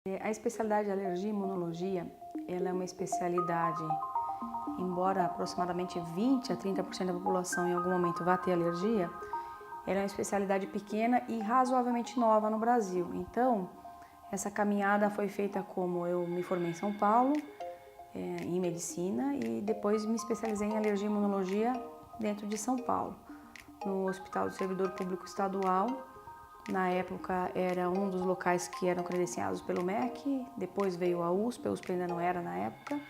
A especialidade de alergia e imunologia, ela é uma especialidade, embora aproximadamente 20 a 30% da população em algum momento vá ter alergia, ela é uma especialidade pequena e razoavelmente nova no Brasil. Então, essa caminhada foi feita como eu me formei em São Paulo, em medicina, e depois me especializei em alergia e imunologia dentro de São Paulo, no Hospital do Servidor Público Estadual. Na época era um dos locais que eram credenciados pelo MEC, depois veio a USP ainda não era na época.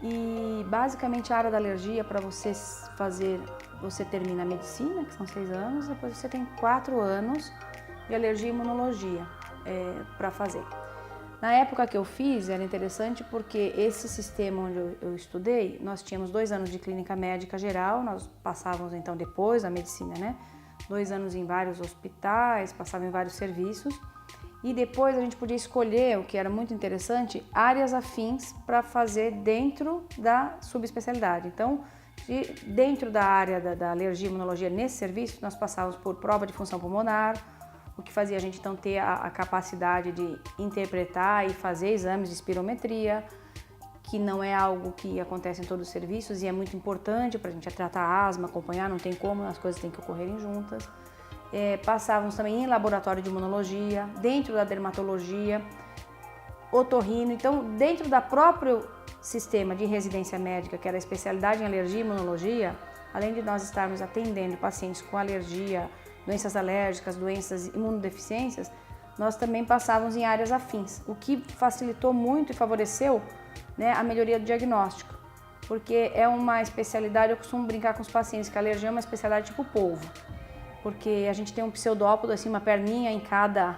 E basicamente a área da alergia, para você fazer, você termina a medicina, que são 6 anos, depois você tem 4 anos de alergia e imunologia para fazer. Na época que eu fiz era interessante porque esse sistema onde eu estudei, nós tínhamos 2 anos de clínica médica geral, nós passávamos então depois da medicina, né? 2 anos em vários hospitais, passava em vários serviços e depois a gente podia escolher, o que era muito interessante, áreas afins para fazer dentro da subespecialidade. Então, dentro da área da alergia e imunologia nesse serviço, nós passávamos por prova de função pulmonar, o que fazia a gente então ter a capacidade de interpretar e fazer exames de espirometria, que não é algo que acontece em todos os serviços e é muito importante para a gente tratar a asma, acompanhar, não tem como, as coisas têm que ocorrerem juntas. Passávamos também em laboratório de imunologia, dentro da dermatologia, otorrino. Então, dentro do próprio sistema de residência médica, que era a especialidade em alergia e imunologia, além de nós estarmos atendendo pacientes com alergia, doenças alérgicas, doenças imunodeficiências, nós também passávamos em áreas afins, o que facilitou muito e favoreceu, né, a melhoria do diagnóstico, porque é uma especialidade, eu costumo brincar com os pacientes que a alergia é uma especialidade tipo polvo, porque a gente tem um pseudópodo, assim, uma perninha em cada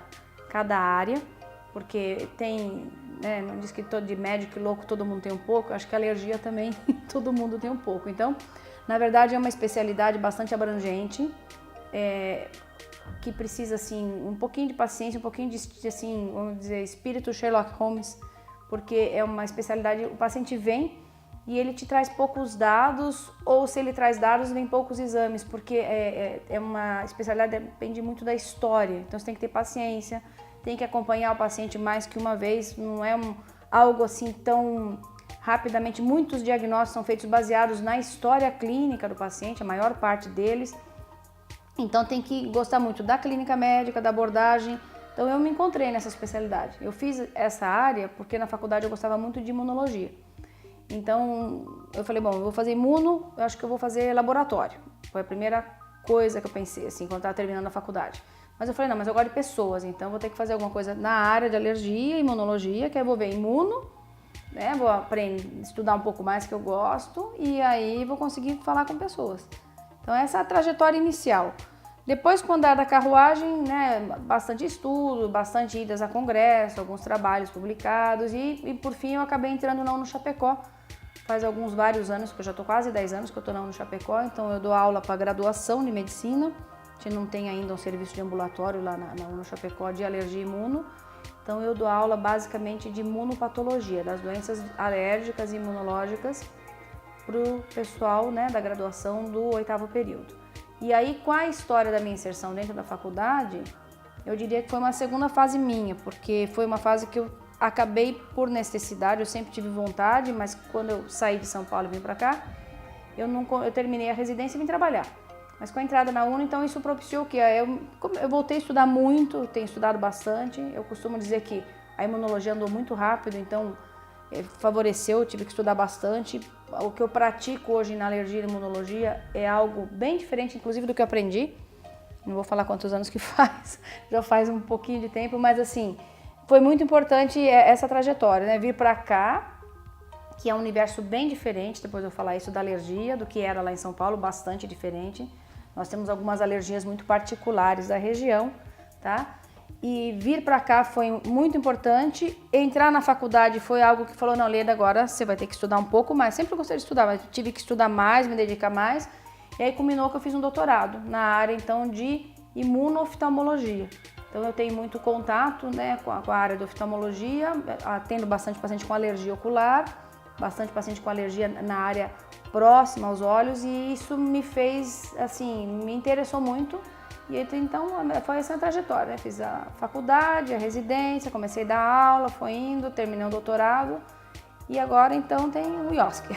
área, porque tem, né, não diz que todo de médico e louco todo mundo tem um pouco, acho que a alergia também todo mundo tem um pouco. Então, na verdade é uma especialidade bastante abrangente, que precisa assim um pouquinho de paciência, um pouquinho de assim, vamos dizer, espírito Sherlock Holmes, porque é uma especialidade, o paciente vem e ele te traz poucos dados, ou se ele traz dados, vem poucos exames, porque é uma especialidade que depende muito da história, então você tem que ter paciência, tem que acompanhar o paciente mais que uma vez, não é algo assim tão rapidamente. Muitos diagnósticos são feitos baseados na história clínica do paciente, a maior parte deles. Então tem que gostar muito da clínica médica, da abordagem. Então eu me encontrei nessa especialidade. Eu fiz essa área porque na faculdade eu gostava muito de imunologia. Então eu falei, bom, eu vou fazer imuno, eu acho que eu vou fazer laboratório. Foi a primeira coisa que eu pensei, assim, quando eu estava terminando a faculdade. Mas eu falei, não, mas eu gosto de pessoas, então eu vou ter que fazer alguma coisa na área de alergia e imunologia, que aí eu vou ver imuno, né, vou aprender, estudar um pouco mais que eu gosto e aí vou conseguir falar com pessoas. Então essa é a trajetória inicial. Depois, com o andar da carruagem, né, bastante estudo, bastante idas a congresso, alguns trabalhos publicados e por fim eu acabei entrando na Uno-Chapecó. Faz vários anos, que eu já estou quase 10 anos que eu estou na Uno-Chapecó, então eu dou aula para graduação de medicina. A gente não tem ainda um serviço de ambulatório lá na Uno-Chapecó de alergia e imuno. Então eu dou aula basicamente de imunopatologia, das doenças alérgicas e imunológicas para o pessoal, né, da graduação do 8º período. E aí, com a história da minha inserção dentro da faculdade, eu diria que foi uma segunda fase minha, porque foi uma fase que eu acabei por necessidade, eu sempre tive vontade, mas quando eu saí de São Paulo e vim para cá, eu terminei a residência e vim trabalhar. Mas com a entrada na UNO, então isso propiciou que eu voltei a estudar muito, tenho estudado bastante. Eu costumo dizer que a imunologia andou muito rápido, então favoreceu, eu tive que estudar bastante. O que eu pratico hoje na alergia e imunologia é algo bem diferente, inclusive, do que eu aprendi. Não vou falar quantos anos que faz, já faz um pouquinho de tempo, mas assim, foi muito importante essa trajetória, né? Vir para cá, que é um universo bem diferente, depois eu vou falar isso da alergia, do que era lá em São Paulo, bastante diferente. Nós temos algumas alergias muito particulares da região, tá? E vir para cá foi muito importante. Entrar na faculdade foi algo que falou, não, Leda, agora você vai ter que estudar um pouco mais. Sempre gostei de estudar, mas tive que estudar mais, me dedicar mais. E aí culminou que eu fiz um doutorado na área, então, de imuno-oftalmologia. Então eu tenho muito contato, né, com a área de oftalmologia, atendo bastante paciente com alergia ocular, bastante paciente com alergia na área próxima aos olhos, e isso me fez, assim, me interessou muito. E então foi essa trajetória, né? Fiz a faculdade, a residência, comecei a dar aula, foi indo, terminei o doutorado e agora então tem o IOSC.